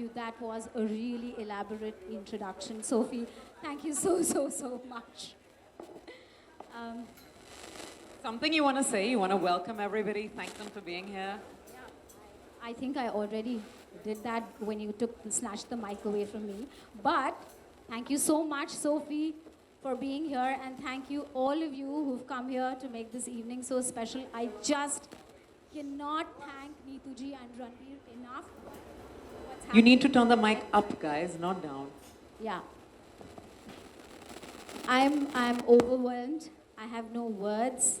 you. That was a really elaborate introduction. Sophie, thank you so, so much. Um, Something you want to say? You want to welcome everybody, thank them for being here? I think I already did that when you snatched the mic away from me. But thank you so much, Sophie, for being here. And thank you, all of you who've come here to make this evening so special. I just cannot thank Neetuji and Ranveer enough. You need to turn the mic up, guys, not down. Yeah. I'm overwhelmed. I have no words.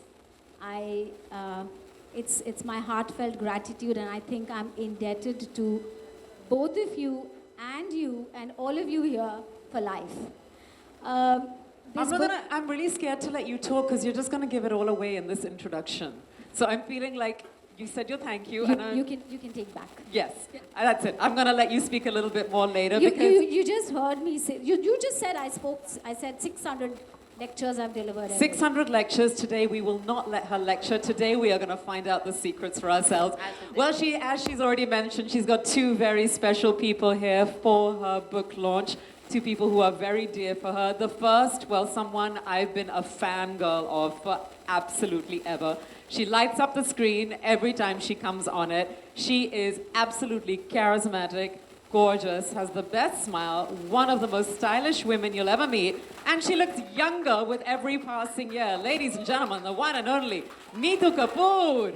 It's my heartfelt gratitude, and I think I'm indebted to both of you and all of you here for life. I'm really scared to let you talk because you're just going to give it all away in this introduction. So I'm feeling like you said your thank you. You can take back. Yes, that's it. I'm going to let you speak a little bit more later. You just heard me say, you just said I said 600 lectures I've delivered. 600 lectures today. We will not let her lecture. Today we are going to find out the secrets for ourselves. Well, as she's already mentioned, she's got two very special people here for her book launch. Two people who are very dear for her. The first, well, someone I've been a fangirl of for absolutely ever. She lights up the screen every time she comes on it. She is absolutely charismatic, gorgeous, has the best smile, one of the most stylish women you'll ever meet, and she looks younger with every passing year. Ladies and gentlemen, the one and only Neetu Kapoor.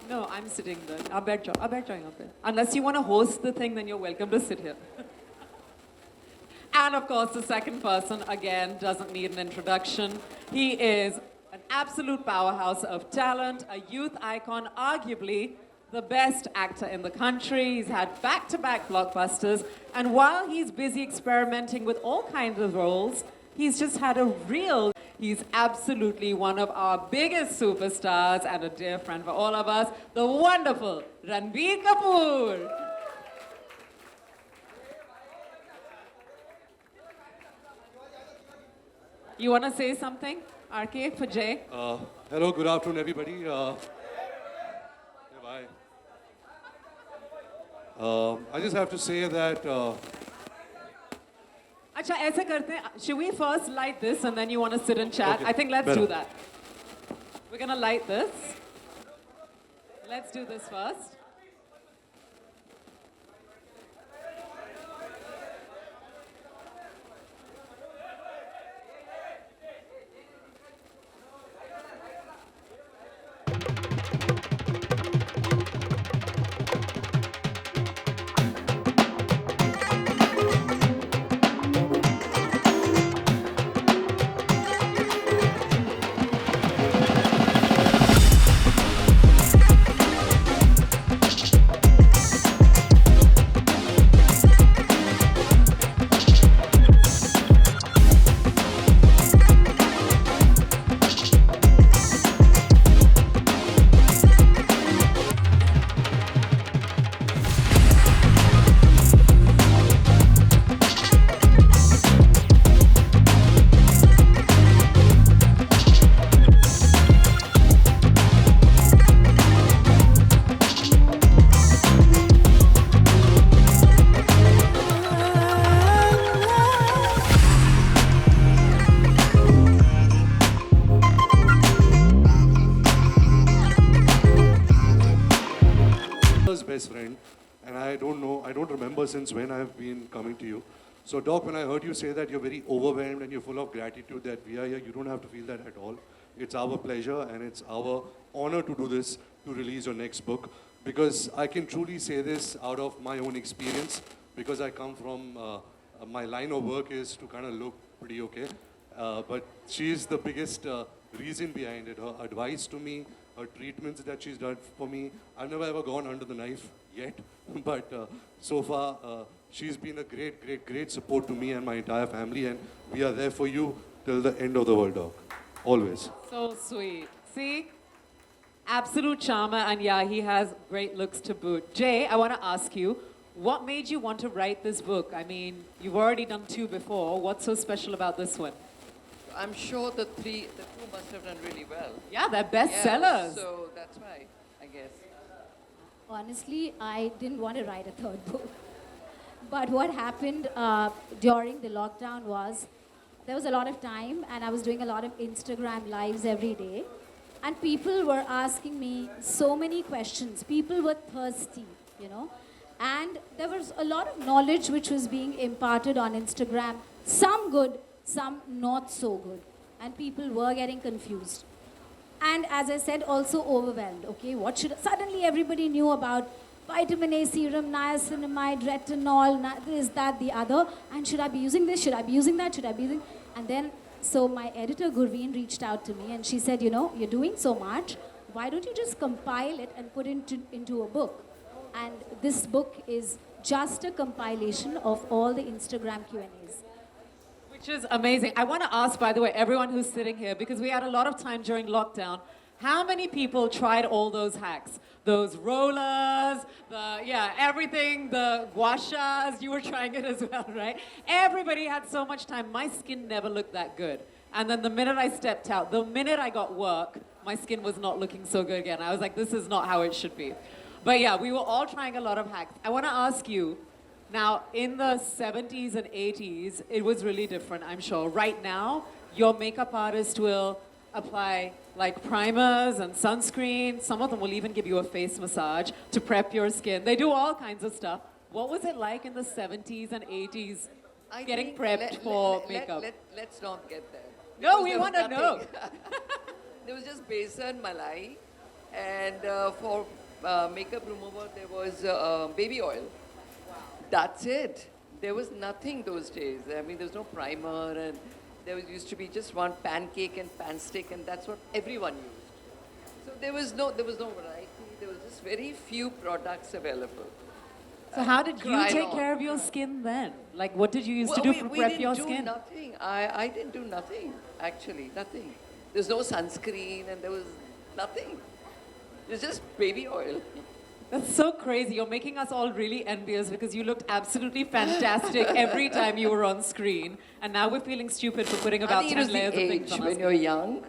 No, I'm sitting there. I bet you're up there. Unless you want to host the thing, then you're welcome to sit here. And of course, the second person, again, doesn't need an introduction. He is an absolute powerhouse of talent, a youth icon, arguably the best actor in the country. He's had back-to-back blockbusters. And while he's busy experimenting with all kinds of roles, he's just had a real... He's absolutely one of our biggest superstars and a dear friend for all of us, the wonderful Ranveer Kapoor. You want to say something, RK, for Jay? Hello, good afternoon, everybody. Bye. I just have to say that... Acha, aise karte hain. Should we first light this and then you want to sit and chat? Okay, I think let's better. do that. We're going to light this. Let's do this first. best friend, and I don't remember since when I've been coming to you. So Doc, when I heard you say that you're very overwhelmed and you're full of gratitude that we are here, you don't have to feel that at all. It's our pleasure and it's our honor to do this, to release your next book. Because I can truly say this out of my own experience, because I come from, my line of work is to kind of look pretty okay. But she's the biggest reason behind it. Her advice to me, her treatments that she's done for me. I've never ever gone under the knife yet, but so far she's been a great support to me and my entire family, and we are there for you till the end of the world, Doc. Always. So sweet. See? Absolute charmer, and yeah, he has great looks to boot. Jay, I want to ask you, What made you want to write this book? I mean, you've already done 2 before. What's so special about this one? I'm sure the two must have done really well. Yeah, they're Yeah, bestsellers. so that's why, I guess. Honestly, I didn't want to write a third book. But what happened during the lockdown was there was a lot of time, and I was doing a lot of Instagram lives every day. And people were asking me so many questions. People were thirsty, you know. And there was a lot of knowledge which was being imparted on Instagram. Some good, some not so good. And people were getting confused. And as I said, also overwhelmed. Okay, what should suddenly everybody knew about vitamin A serum, niacinamide, retinol, this, that, the other. And should I be using this? Should I be using that? Should I be using? And then, so my editor Gurveen reached out to me and she said, you know, you're doing so much. Why don't you just compile it and put it into a book? And this book is just a compilation of all the Instagram Q&As. Which is amazing. I want to ask, by the way, everyone who's sitting here, because we had a lot of time during lockdown, how many people tried all those hacks? Those rollers, everything, the gua shas, you were trying it as well, right? Everybody had so much time. My skin never looked that good. And then the minute I stepped out, the minute I got work, my skin was not looking so good again. I was like, this is not how it should be. But yeah, we were all trying a lot of hacks. I want to ask you, now, in the 70s and 80s, it was really different, I'm sure. Right now, your makeup artist will apply like primers and sunscreen. Some of them will even give you a face massage to prep your skin. They do all kinds of stuff. What was it like in the 70s and 80s I getting think prepped for makeup? Let's not get there. No, Because we there was want to know. nothing. There was just besan malai, and for makeup remover there was baby oil. That's it. There was nothing those days. I mean, there was no primer, and there used to be just one pancake and pan stick, and that's what everyone used. So there was no variety. There was just very few products available. So how did you Tried take on. care of your skin then? Like, what did you used to Well, do to we prep didn't your do skin? Nothing. I didn't do nothing, actually, nothing. There's no sunscreen and there was nothing. It's just baby oil. That's so crazy. You're making us all really envious because you looked absolutely fantastic every time you were on screen. And now we're feeling stupid for putting I about think it 10 was the layers of things age. on When us. you're young,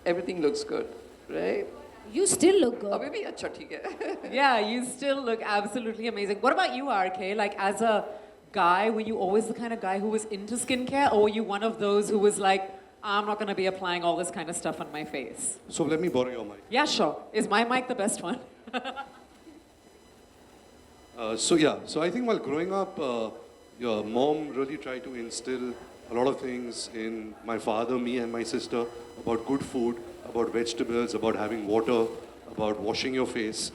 everything looks good, right? You still look good. Or maybe acha theek hai. Yeah, you still look absolutely amazing. What about you, RK? Like, as a guy, were you always the kind of guy who was into skincare? Or were you one of those who was like, I'm not going to be applying all this kind of stuff on my face? So let me borrow your mic. Yeah, sure. Is my mic the best one? So I think while growing up, your mom really tried to instill a lot of things in my father, me, and my sister about good food, about vegetables, about having water, about washing your face.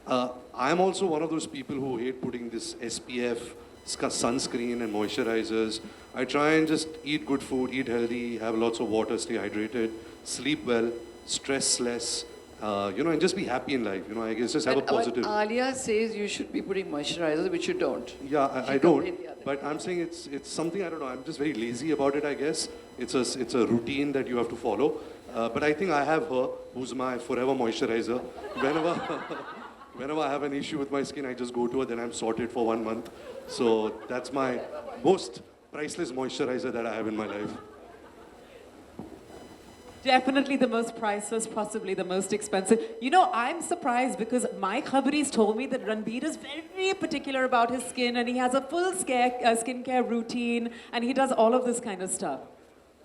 I'm also one of those people who hate putting this SPF, sunscreen, and moisturizers. I try and just eat good food, eat healthy, have lots of water, stay hydrated, sleep well, stress less. And just be happy in life. I guess just have a positive. Alia says you should be putting moisturizer, which you don't. Yeah, I She don't. complained the other But I'm saying it's something, I don't know. I'm just very lazy about it, I guess. It's a routine that you have to follow. But I think I have her, who's my forever moisturizer. Whenever whenever I have an issue with my skin, I just go to her. Then I'm sorted for 1 month. So that's my most priceless moisturizer that I have in my life. Definitely the most priceless, possibly the most expensive. I'm surprised because my khabris told me that Ranbir is very particular about his skin and he has a full skincare routine and he does all of this kind of stuff.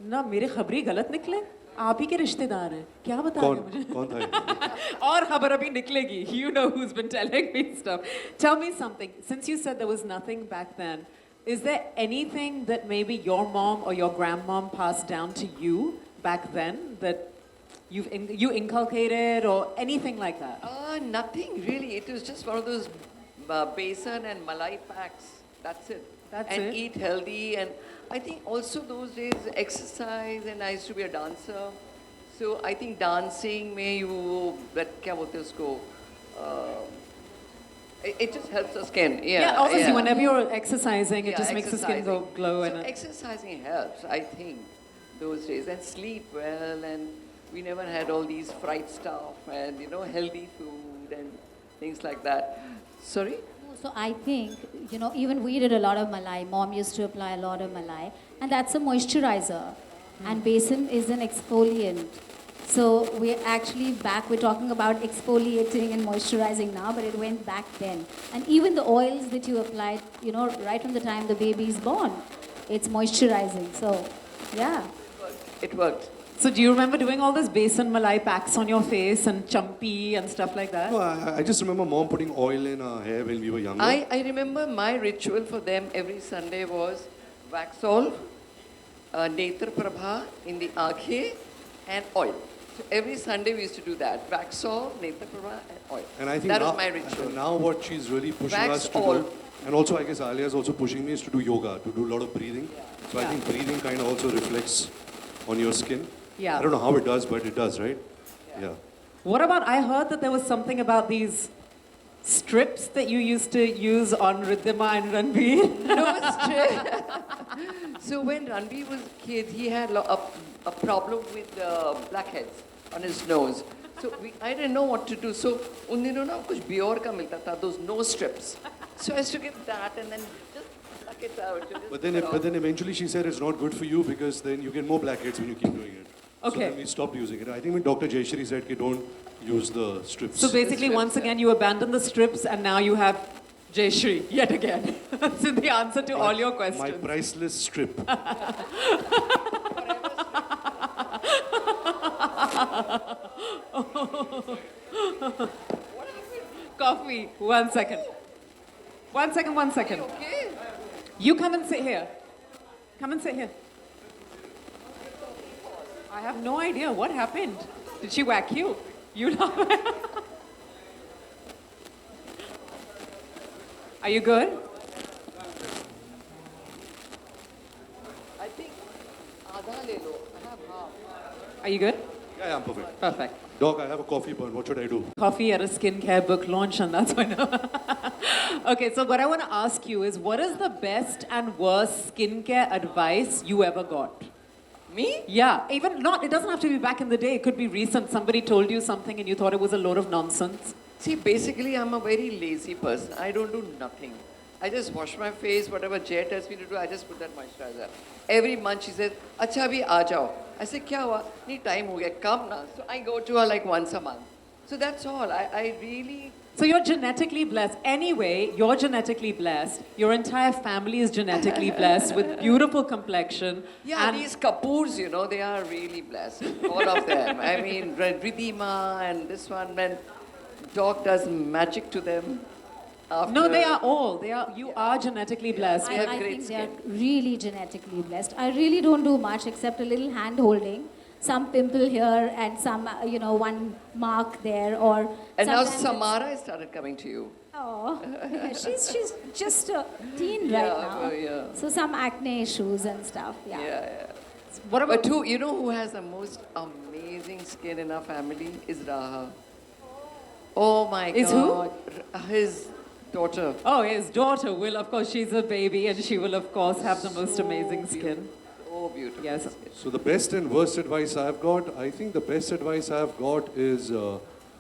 ना मेरे खबरी गलत निकले आप ही के रिश्तेदार हैं क्या बता रहे हो मुझे कौन था ये? और खबर अभी निकलेगी you know who's been telling me stuff. Tell me something. Since you said there was nothing back then, is there anything that maybe your mom or your grandmom passed down to you back then that you inculcated or anything like that? Nothing really. It was just one of those besan and malai packs. That's it. That's and it? eat healthy. And I think also those days exercise, and I used to be a dancer. So I think dancing में you that क्या बोलते हैं उसको it just helps the skin. Yeah, obviously whenever you're exercising, it Yeah, just makes the skin go exercising. glow. So And exercising helps, I think, those days. And sleep well, and we never had all these fried stuff and, healthy food. And things like that. Sorry? So I think, you know, even we did a lot of malai. Mom used to apply a lot of malai. And that's a moisturizer. And basin is an exfoliant. So we're actually back, we're talking about exfoliating and moisturizing now, but it went back then. And even the oils that you applied, you know, right from the time the baby is born, it's moisturizing. So, yeah. It worked. So do you remember doing all this besan malai packs on your face and champi and stuff like that? No, I just remember mom putting oil in our hair when we were younger. I remember my ritual for them every Sunday was Waxol, Netra Prabha in the Aakhe, and oil. So every Sunday we used to do that. Waxol, Netra Prabha, and oil. And I think that now, was my ritual. and now what she's really pushing Wax us to all. do, and also I guess Alia is also pushing me, is to do yoga, to do a lot of breathing. So I Yeah. think breathing kind of also reflects on your skin. Yeah. I don't know how it does, but it does, right? Yeah. What about, I heard that there was something about these strips that you used to use on Riddhima and Ranveer. No, it's true. So when Ranveer was a kid, he had a problem with blackheads on his nose. So I didn't know what to do. So उन दिनों ना कुछ Bior का मिलता था, those nose strips. So I used to get that and then just pluck it out. Just But then, put but then eventually she said it's not good for you because then you get more blackheads when you keep doing it. So Okay. then we stopped using it. I think when Dr. Jayashri said, "Okay, don't use the strips." So basically, strips, once yeah. again, you abandon the strips and now you have Jay Shri yet again. That's the answer to all your My questions. priceless strip. Coffee, 1 second. 1 second, 1 second. Okay. You come and sit here. Come and sit here. I have no idea what happened. Did she whack you? You know. Are you good? I think आधा ले लो. I have half. Are you good? Yeah, I'm perfect. Perfect. Doc, I have a coffee burn. What should I do? Coffee at a skincare book launch, and that's why. Okay, so what I want to ask you is, what is the best and worst skincare advice you ever got? Me? Yeah, even not. It doesn't have to be back in the day. It could be recent. Somebody told you something, and you thought it was a load of nonsense. See, basically, I'm a very lazy person. I don't do nothing. I just wash my face, whatever Jay tells me to do, I just put that moisturizer. Every month she says, "Acha abhi aa jao." I say, "Kya hua? Nahi, time ho gaya, come na." So I go to her like once a month. So that's all. I really. So you're genetically blessed. Anyway, you're genetically blessed. Your entire family is genetically blessed with beautiful complexion. Yeah, and these Kapoors, you know, they are really blessed. All of them. I mean, Ridhima and this one, when Doc does magic to them. After. no, they are all. They are. You are genetically blessed. They have I great think they are skin. really genetically blessed. I really don't do much except a little hand holding, some pimple here and some, you know, one mark there or. And now sometimes it's- Samara has started coming to you. Oh, yeah, she's just a teen right Yeah, now. oh, yeah. So some acne issues and stuff. Yeah, Yeah. yeah. What about But you know who has the most amazing skin in our family is Raha. Oh my Is who? God. His daughter. Oh, his daughter will, of course, she's a baby, and she will, of course, have the most amazing skin. Oh, beautiful. Yes. So the best and worst advice I've got, I think the best advice I've got is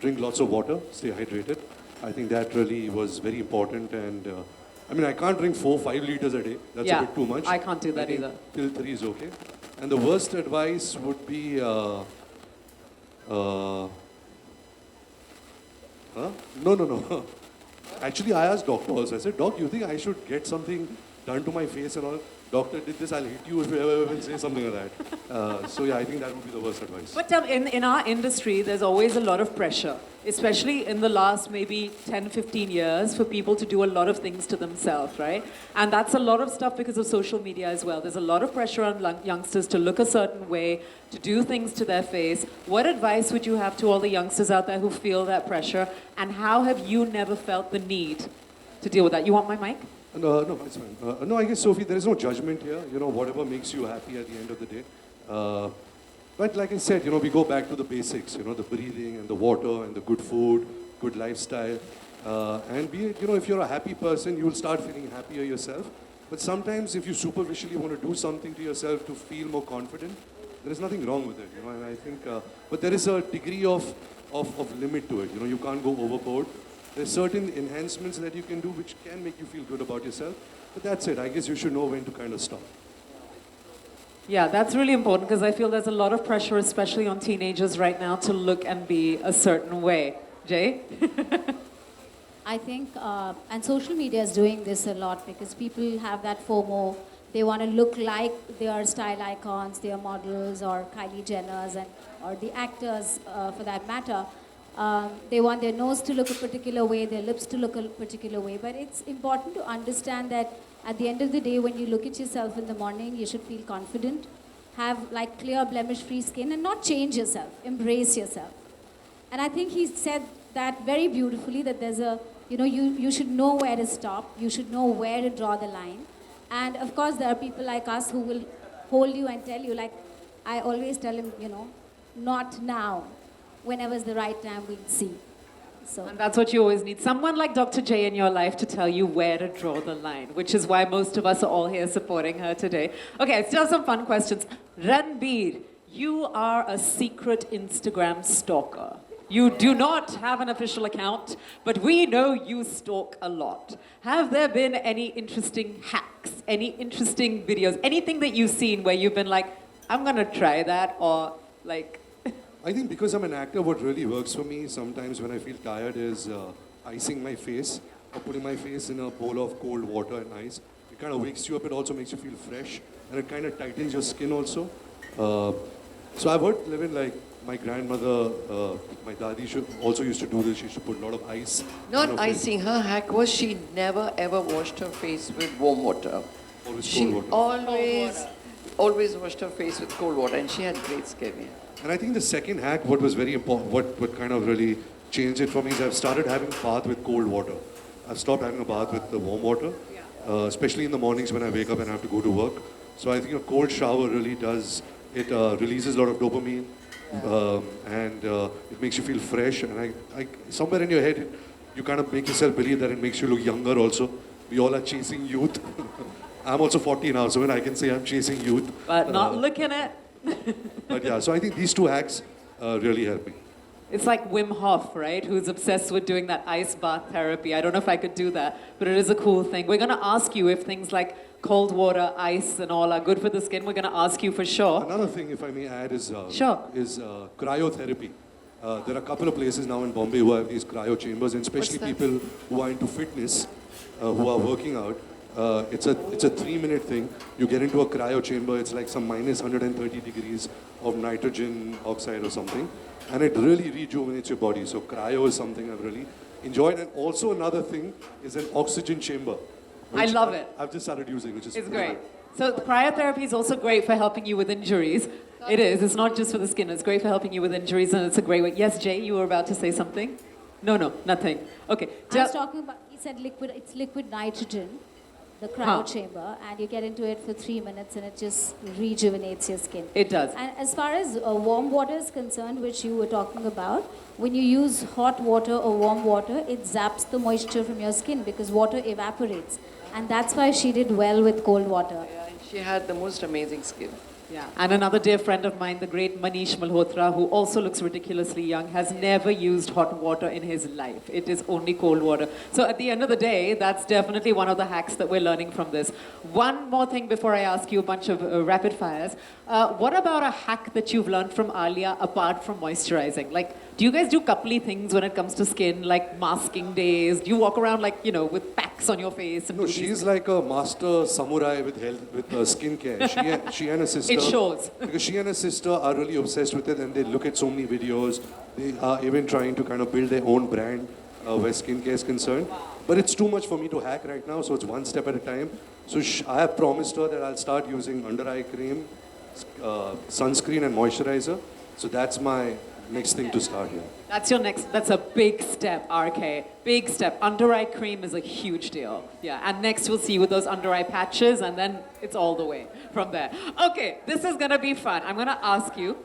drink lots of water, stay hydrated. I think that really was very important. And I mean, I can't drink 4-5 liters a day. That's Yeah, a bit too much. I can't do that think either. Till 3 is okay. And the worst advice would be, huh? No. Actually, I asked doctor also. I said, "Doc, you think I should get something done to my face and all?" Doctor did this. I'll hit you if you ever will say something like that. So yeah, I think that would be the worst advice. But in our industry, there's always a lot of pressure, especially in the last maybe 10, 15 years, for people to do a lot of things to themselves, right? And that's a lot of stuff because of social media as well. There's a lot of pressure on youngsters to look a certain way, to do things to their face. What advice would you have to all the youngsters out there who feel that pressure? And how have you never felt the need to deal with that? You want my mic? No, it's fine. No, I guess, Sophie, there is no judgment here. You know, whatever makes you happy at the end of the day. But like I said, you know, we go back to the basics, you know, the breathing and the water and the good food, good lifestyle. And be it, you know, if you're a happy person, you will start feeling happier yourself. But sometimes if you superficially want to do something to yourself to feel more confident, there is nothing wrong with it, you know, and I think, but there is a degree of limit to it. You know, you can't go overboard. There's certain enhancements that you can do which can make you feel good about yourself. But that's it. I guess you should know when to kind of stop. Yeah, that's really important because I feel there's a lot of pressure, especially on teenagers right now, to look and be a certain way. Jay? I think, and social media is doing this a lot because people have that FOMO. They want to look like their style icons, their models, or Kylie Jenner's, or the actors for that matter. They want their nose to look a particular way, their lips to look a particular way. But it's important to understand that at the end of the day, when you look at yourself in the morning, you should feel confident, have like clear, blemish-free skin, and not change yourself. Embrace yourself. And I think he said that very beautifully, that there's a, you should know where to stop. You should know where to draw the line. And of course, there are people like us who will hold you and tell you, like I always tell him, not now. Whenever is the right time, we'll see. So. And that's what you always need. Someone like Dr. J in your life to tell you where to draw the line, which is why most of us are all here supporting her today. Okay, I still have some fun questions. Ranbir, you are a secret Instagram stalker. You do not have an official account, but we know you stalk a lot. Have there been any interesting hacks, any interesting videos, anything that you've seen where you've been like, I'm going to try that, or like... I think because I'm an actor, what really works for me sometimes when I feel tired is icing my face or putting my face in a bowl of cold water and ice. It kind of wakes you up, it also makes you feel fresh, and it kind of tightens your skin also. So I've heard, Levin, like my grandmother, my dadi also used to do this. She used to put a lot of ice. Not on her face. icing. Her hack was she never ever washed her face with warm water. Always She cold water. always washed her face with cold water, and she had great skin. Yeah. And I think the second hack, what was very important, what kind of really changed it for me is I've started having bath with cold water. I've stopped having a bath with the warm water, especially in the mornings when I wake up and have to go to work. So I think a cold shower really does, it releases a lot of dopamine and it makes you feel fresh. And somewhere in your head, you kind of make yourself believe that it makes you look younger also. We all are chasing youth. I'm also 40 now, so when I can say I'm chasing youth. But not looking at... But yeah, so I think these two hacks really help me. It's like Wim Hof, right? Who's obsessed with doing that ice bath therapy. I don't know if I could do that, but it is a cool thing. We're going to ask you if things like cold water, ice, and all are good for the skin. We're going to ask you for sure. Another thing, if I may add, is Sure. cryotherapy. There are a couple of places now in Bombay who have these cryo chambers, and especially people who are into fitness, who are working out. It's a 3-minute thing. You get into a cryo chamber. It's like some minus 130 degrees of nitrogen oxide or something, and it really rejuvenates your body. So cryo is something I've really enjoyed. And also another thing is an oxygen chamber. I love it. I've just started using, which is It's really great. good. So cryotherapy is also great for helping you with injuries. It is. It's not just for the skin. It's great for helping you with injuries, and it's a great way. Yes, Jay, you were about to say something? No, nothing. Okay. I was talking about, he said it's liquid nitrogen, the cryo chamber, and you get into it for 3 minutes and it just rejuvenates your skin. It does. And as far as warm water is concerned, which you were talking about, when you use hot water or warm water, it zaps the moisture from your skin because water evaporates. And that's why she did well with cold water. Yeah, and she had the most amazing skin. Yeah. And another dear friend of mine, the great Manish Malhotra, who also looks ridiculously young, has never used hot water in his life. It is only cold water. So at the end of the day, that's definitely one of the hacks that we're learning from this. One more thing before I ask you a bunch of rapid fires. What about a hack that you've learned from Alia apart from moisturizing? Like, do you guys do coupley things when it comes to skin, like masking days? Do you walk around like, with packs on your face? And No, do she's these- like a master samurai with health, with skincare. She and her sister. It shows. Because she and her sister are really obsessed with it, and they look at so many videos. They are even trying to kind of build their own brand where skincare is concerned. But it's too much for me to hack right now, so it's one step at a time. So I have promised her that I'll start using under eye cream, sunscreen, and moisturizer. So that's my next thing to start here. That's a big step, RK. Big step. Under eye cream is a huge deal. Yeah, and next we'll see you with those under eye patches, and then it's all the way from there. Okay, this is gonna be fun. I'm gonna ask you.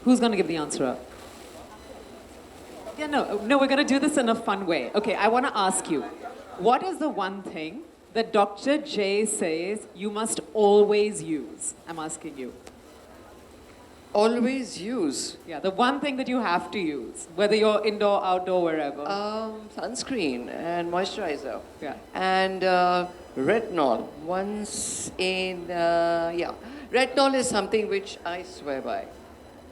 Who's gonna give the answer up? Yeah, no, we're gonna do this in a fun way. Okay, I wanna ask you, what is the one thing that Dr. J says you must always use? I'm asking you. Always use Yeah, the one thing that you have to use, whether you're indoor, outdoor, wherever. sunscreen and moisturizer. Yeah. And retinol. Once in, yeah. Retinol is something which I swear by,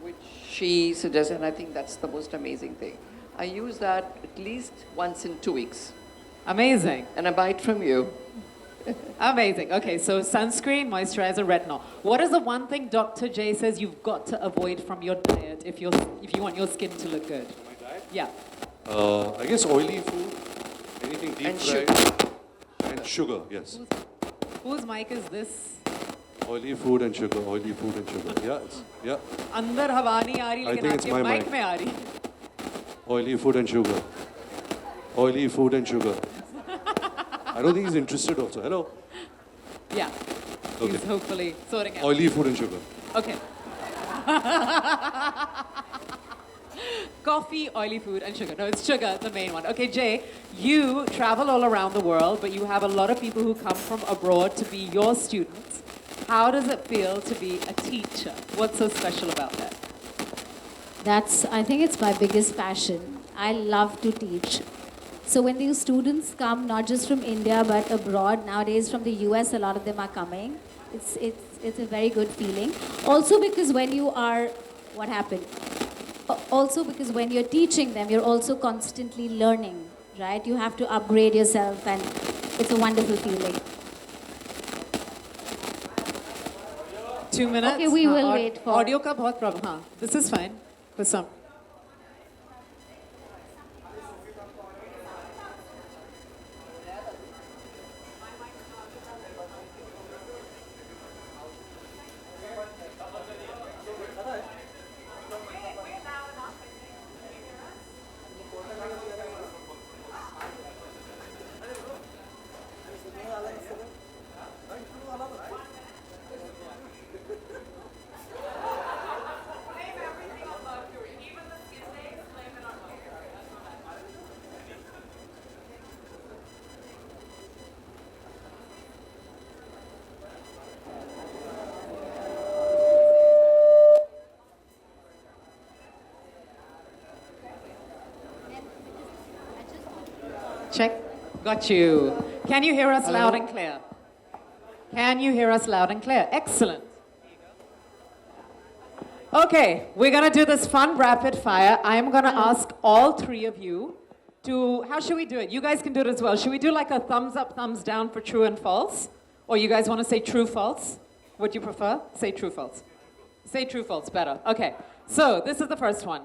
which she suggests, and I think that's the most amazing thing. I use that at least once in 2 weeks. Amazing. And I buy it from you. Amazing. Okay, so sunscreen, moisturizer, retinol. What is the one thing Dr. J says you've got to avoid from your diet if you want your skin to look good? My diet? Yeah. I guess oily food, anything deep And fried. And sugar, yes. Whose mic is this? Oily food and sugar, oily food and sugar. Yeah, yeah. अंदर हवा नहीं आ रही I लेकिन think it's आपके my mic mic. में आ रही. Oily food and sugar. Oily food and sugar. I don't think he's interested also. Hello? Yeah. Okay. He's hopefully sorting out. Oily food and sugar. Okay. Coffee, oily food, and sugar. No, it's sugar, the main one. Okay, Jay, you travel all around the world, but you have a lot of people who come from abroad to be your students. How does it feel to be a teacher? What's so special about that? I think it's my biggest passion. I love to teach. So when these students come, not just from India, but abroad, nowadays from the US, a lot of them are coming. It's a very good feeling. Also because when you are, what happened? Also because when you're teaching them, you're also constantly learning, right? You have to upgrade yourself and it's a wonderful feeling. 2 minutes? Okay, we हाँ, will और wait for- Audio का बहुत problem. हाँ, this is fine. For some. Check. Got you. Can you hear us loud and clear? Can you hear us loud and clear? Excellent. Okay, we're going to do this fun rapid fire. I'm going to ask all three of you to, how should we do it? You guys can do it as well. Should we do like a thumbs up, thumbs down for true and false? Or you guys want to say true, false? Would you prefer? Say true, false. Say true, false, better. Okay, so this is the first one.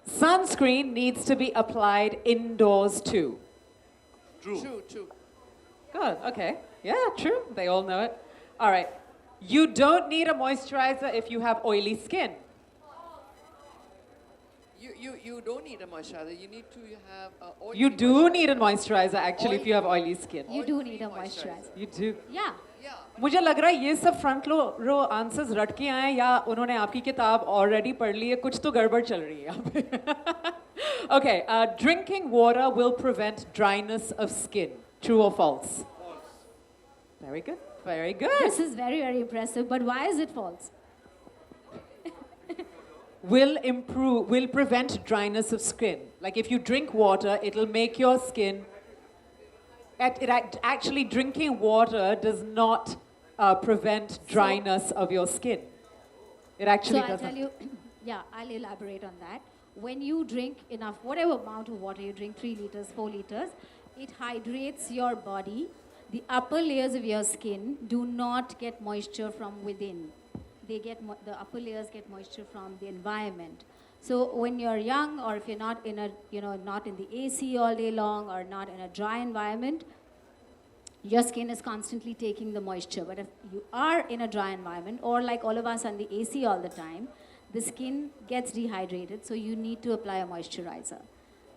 Sunscreen needs to be applied indoors too. True. True. Good, okay. Yeah, true. They all know it. All right. You don't need a moisturizer if you have oily skin. You don't need a moisturizer. You need to have oil. You do need a moisturizer actually if you have oily skin. You do need a moisturizer. You do. Yeah. Yeah. मुझे लग रहा है ये सब front row answers रट के आए या उन्होंने आपकी किताब ऑलरेडी पढ़ ली है कुछ तो गड़बड़ चल रही है यहाँ पे Okay, drinking water will prevent dryness of skin. True or false? False. Very good. Very good. This is very, very impressive, but why is it false? Will prevent dryness of skin. Like if you drink water, it'll make your skin. Actually, drinking water does not prevent dryness of your skin. It actually So I'll doesn't. tell you, yeah, I'll elaborate on that. When you drink enough, whatever amount of water you drink, 3 liters, 4 liters, it hydrates your body. The upper layers of your skin do not get moisture from within. The upper layers get moisture from the environment. So when you're young, or if you're not in not in the AC all day long, or not in a dry environment, your skin is constantly taking the moisture. But if you are in a dry environment, or like all of us on the AC all the time, the skin gets dehydrated, so you need to apply a moisturizer.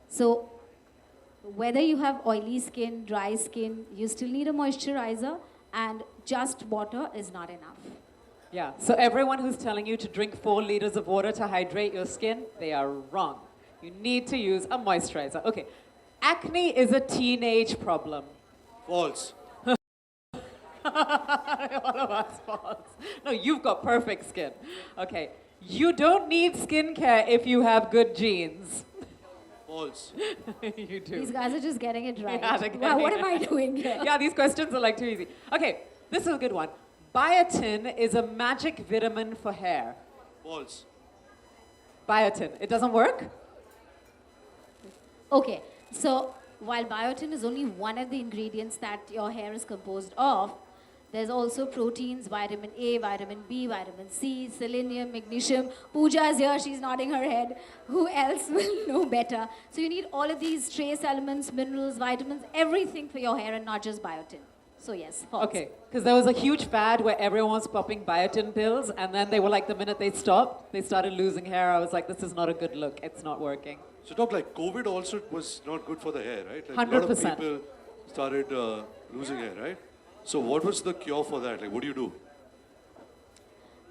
So whether you have oily skin, dry skin, you still need a moisturizer, and just water is not enough. Yeah. So everyone who's telling you to drink 4 liters of water to hydrate your skin, they are wrong. You need to use a moisturizer. Okay. Acne is a teenage problem. False. All of us false. No, you've got perfect skin. Okay. You don't need skincare if you have good genes. False. You do. These guys are just getting it right. Yeah, they're Wow, what getting am I it. doing here? Yeah, these questions are like too easy. Okay, this is a good one. Biotin is a magic vitamin for hair. False. Biotin, it doesn't work? Okay, so while biotin is only one of the ingredients that your hair is composed of, there's also proteins, vitamin A, vitamin B, vitamin C, selenium, magnesium. Pooja is here, she's nodding her head. Who else will know better? So you need all of these trace elements, minerals, vitamins, everything for your hair and not just biotin. So yes, false. Okay, because there was a huge fad where everyone was popping biotin pills, and then they were like, the minute they stopped, they started losing hair. I was like, this is not a good look. It's not working. So, Doc, like COVID also was not good for the hair, right? Like, a lot of 100%. people started losing hair, right? So, what was the cure for that? Like, what do you do?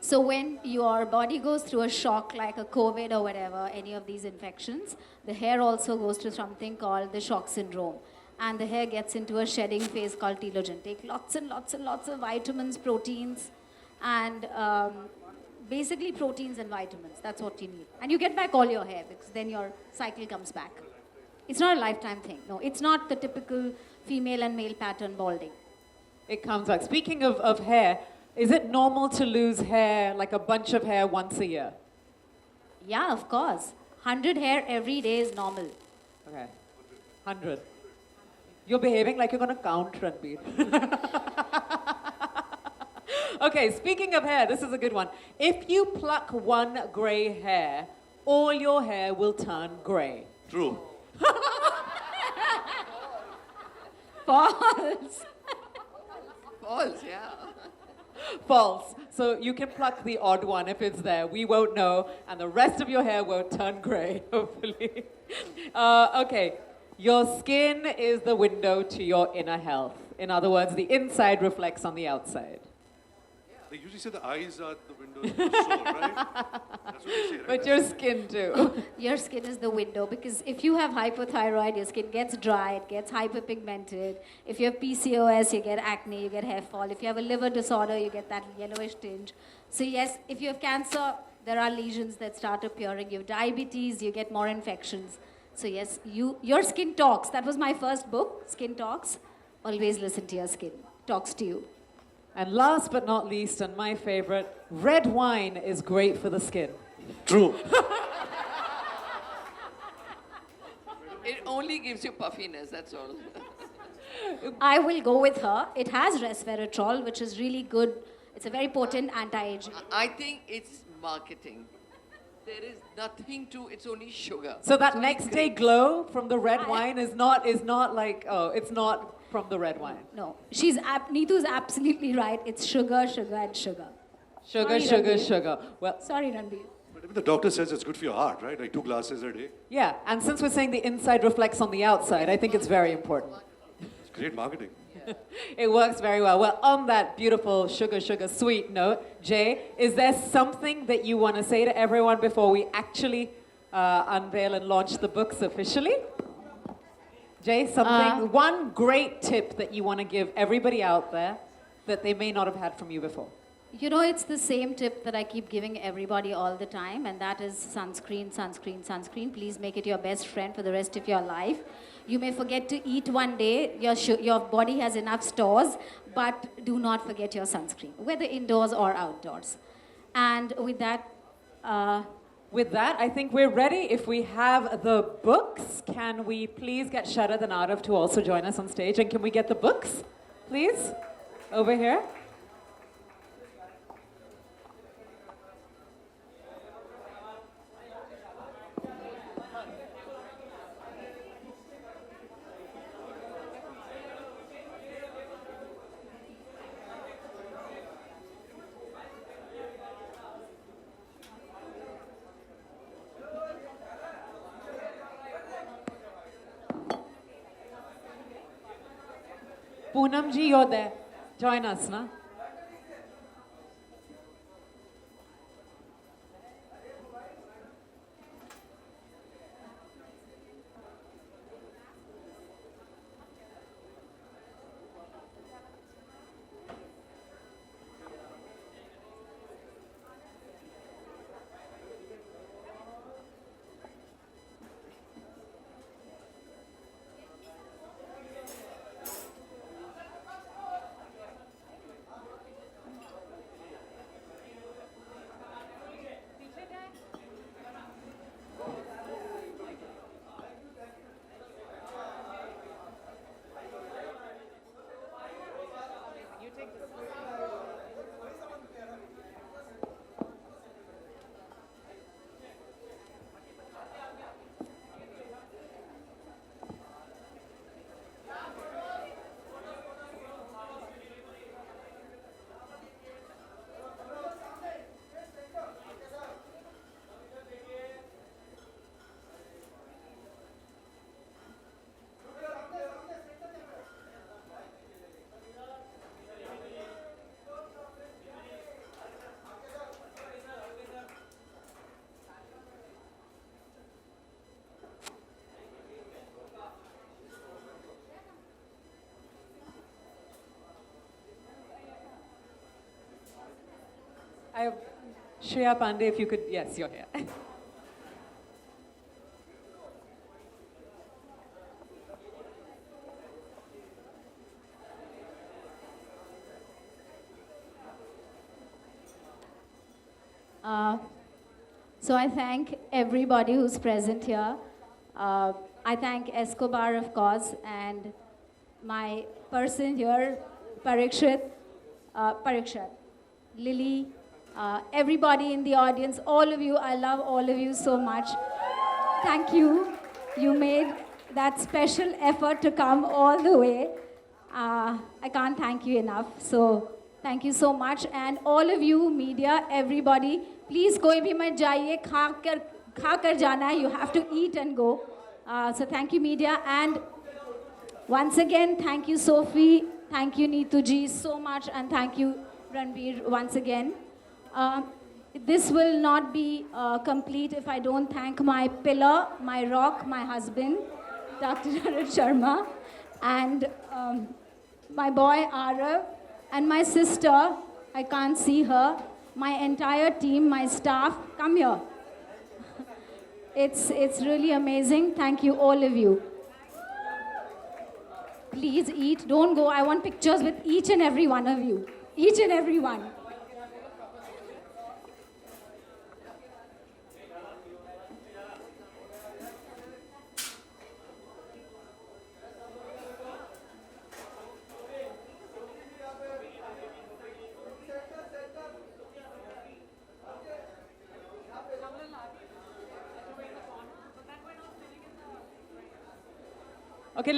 So when your body goes through a shock like a COVID or whatever, any of these infections, the hair also goes through something called the shock syndrome. And the hair gets into a shedding phase called telogen. Take lots and lots and lots of vitamins, proteins, and basically proteins and vitamins. That's what you need. And you get back all your hair because then your cycle comes back. It's not a lifetime thing. No, it's not the typical female and male pattern balding. It comes back. Speaking of hair, is it normal to lose hair, like a bunch of hair once a year? Yeah, of course. 100 hair every day is normal. Okay. 100. You're behaving like you're going to count, Ranbir. Okay, speaking of hair, this is a good one. If you pluck one gray hair, all your hair will turn gray. True. False. False, yeah. False. So you can pluck the odd one if it's there. We won't know, and the rest of your hair won't turn gray, hopefully. Okay. Your skin is the window to your inner health. In other words, the inside reflects on the outside. They usually say the eyes are the windows to the soul, right? That's what they say, right? But your skin too. Your skin is the window because if you have hypothyroid, your skin gets dry, it gets hyperpigmented. If you have PCOS, you get acne, you get hair fall. If you have a liver disorder, you get that yellowish tinge. So yes, if you have cancer, there are lesions that start appearing. You have diabetes, you get more infections. So yes, your skin talks. That was my first book, Skin Talks. Always listen to your skin. Talks to you. And last but not least, and my favorite, red wine is great for the skin. True. It only gives you puffiness, that's all. I will go with her. It has resveratrol, which is really good. It's a very potent anti-aging. I think it's marketing. There is nothing to, it's only sugar. So that It's only next day grapes. glow from the red wine is not like, oh, it's not from the red wine. No, Neetu's absolutely right. It's sugar, sugar, and sugar. Sugar, Sorry, sugar, Ranbir. sugar. Well, Sorry, Ranbir. But even the doctor says it's good for your heart, right? Like 2 glasses a day. yeah, and since we're saying the inside reflects on the outside, I think it's very important. It's great marketing. It works very well. Well, on that beautiful sugar, sugar, sweet note, Jay, is there something that you want to say to everyone before we actually unveil and launch the books officially? Jay, something, one great tip that you want to give everybody out there that they may not have had from you before. You know, it's the same tip that I keep giving everybody all the time, and that is sunscreen, sunscreen, sunscreen. Please make it your best friend for the rest of your life. You may forget to eat one day, your body has enough stores, but do not forget your sunscreen, whether indoors or outdoors. And with that, With that, I think we're ready. If we have the books, can we please get Sharad and Arav to also join us on stage? And can we get the books, please? Over here. Poonam ji, you're there. Join us, na? Shreya Pandey, if you could, yes, you're here. So I thank everybody who's present here. I thank Escobar, of course, and my person here, Parikshat, Lily, everybody in the audience, all of you. I love all of you so much. Thank you. You made that special effort to come all the way. I can't thank you enough. So thank you so much. And all of you, media, everybody, please koi bhi mat jaiye, खा कर जाना है. You have to eat and go. So thank you, media. And once again, thank you, Sophie. Thank you, Neetu ji, so much. And thank you, Ranveer, once again. This will not be complete if I don't thank my pillar, my rock, my husband, Dr. Jared Sharma, and my boy, Arav, and my sister. I can't see her. My entire team, my staff. Come here. It's really amazing. Thank you, all of you. Please eat. Don't go. I want pictures with each and every one of you. Each and every one. Okay,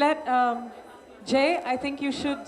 Jay, I think you should